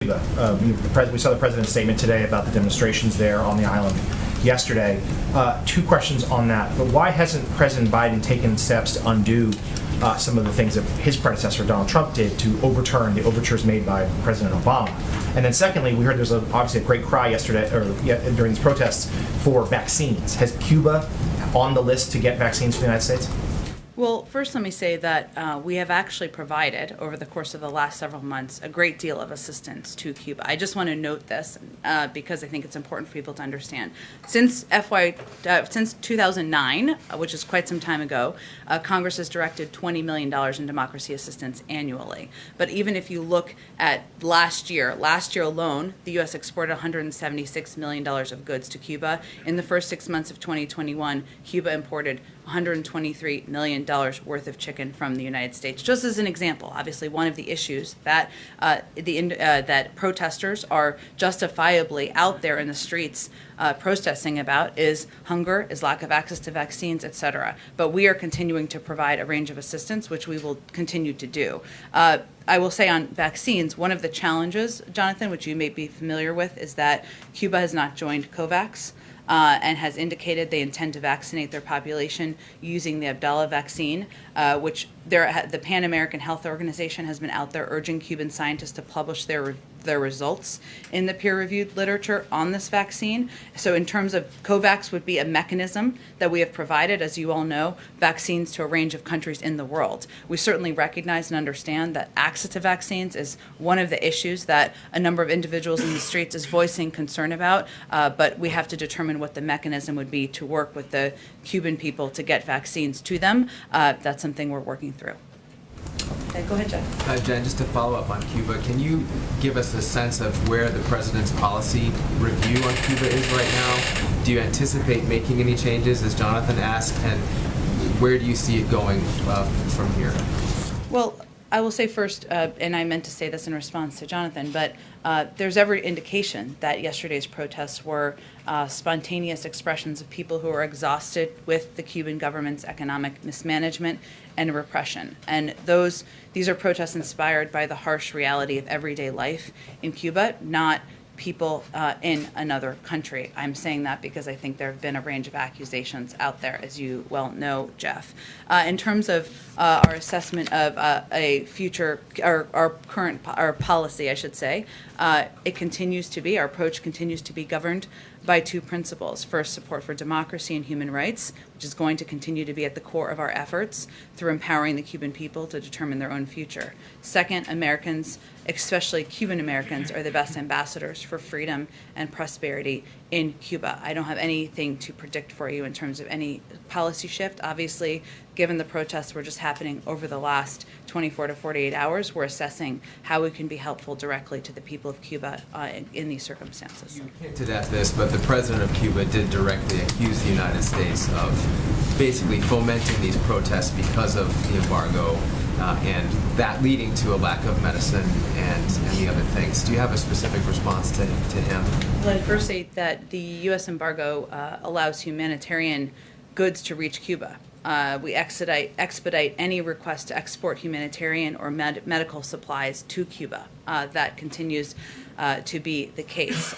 Cuba. We saw the president's statement today about the demonstrations there on the island yesterday. Two questions on that. But why hasn't President Biden taken steps to undo some of the things that his predecessor, Donald Trump, did to overturn the overtures made by President Obama? And then secondly, we heard there's obviously a great cry yesterday, during these protests, for vaccines. Has Cuba on the list to get vaccines for the United States? Well, first let me say that we have actually provided, over the course of the last several months, a great deal of assistance to Cuba. I just want to note this because I think it's important for people to understand. Since 2009, which is quite some time ago, Congress has directed $20 million in democracy assistance annually. But even if you look at last year alone, the U.S. exported $176 million of goods to Cuba. In the first 6 months of 2021, Cuba imported $123 million worth of chicken from the United States. Just as an example, obviously one of the issues that that protesters are justifiably out there in the streets protesting about is hunger, is lack of access to vaccines, et cetera. But we are continuing to provide a range of assistance, which we will continue to do. I will say on vaccines, one of the challenges, Jonathan, which you may be familiar with, is that Cuba has not joined COVAX. And has indicated they intend to vaccinate their population using the Abdala vaccine, which the Pan American Health Organization has been out there urging Cuban scientists to publish their results in the peer-reviewed literature on this vaccine. So in terms of COVAX would be a mechanism that we have provided, as you all know, vaccines to a range of countries in the world. We certainly recognize and understand that access to vaccines is one of the issues that a number of individuals in the streets is voicing concern about, but we have to determine what the mechanism would be to work with the Cuban people to get vaccines to them. That's something we're working through. Okay, go ahead, Jeff. Jen, just to follow up on Cuba, can you give us a sense of where the president's policy review on Cuba is right now? Do you anticipate making any changes, as Jonathan asked, and where do you see it going from here? Well, I will say first, and I meant to say this in response to Jonathan, but there's every indication that yesterday's protests were spontaneous expressions of people who are exhausted with the Cuban government's economic mismanagement and repression. And these are protests inspired by the harsh reality of everyday life in Cuba, not people in another country. I'm saying that because I think there have been a range of accusations out there, as you well know, Jeff. In terms of our assessment of a future, our policy, I should say, it continues to be, our approach continues to be governed by two principles. First, support for democracy and human rights, which is going to continue to be at the core of our efforts through empowering the Cuban people to determine their own future. Second, Americans, especially Cuban Americans, are the best ambassadors for freedom and prosperity in Cuba. I don't have anything to predict for you in terms of any policy shift. Obviously, given the protests were just happening over the last 24 to 48 hours, we're assessing how we can be helpful directly to the people of Cuba in these circumstances. You hinted at this, but the president of Cuba did directly accuse the United States of basically fomenting these protests because of the embargo and that leading to a lack of medicine and the other things. Do you have a specific response to him? Well, I'd first say that the U.S. embargo allows humanitarian goods to reach Cuba. We expedite any request to export humanitarian or medical supplies to Cuba. That continues to be the case.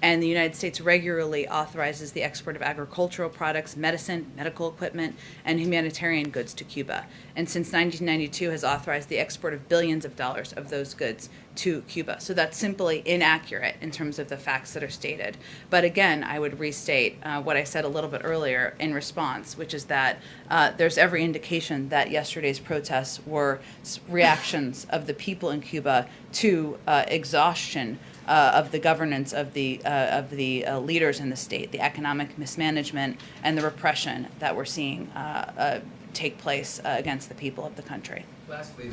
And the United States regularly authorizes the export of agricultural products, medicine, medical equipment, and humanitarian goods to Cuba. And since 1992 has authorized the export of billions of dollars of those goods to Cuba. So that's simply inaccurate in terms of the facts that are stated. But again, I would restate what I said a little bit earlier in response, which is that there's every indication that yesterday's protests were reactions of the people in Cuba to exhaustion of the governance of the leaders in the state, the economic mismanagement and the repression that we're seeing take place against the people of the country. Lastly,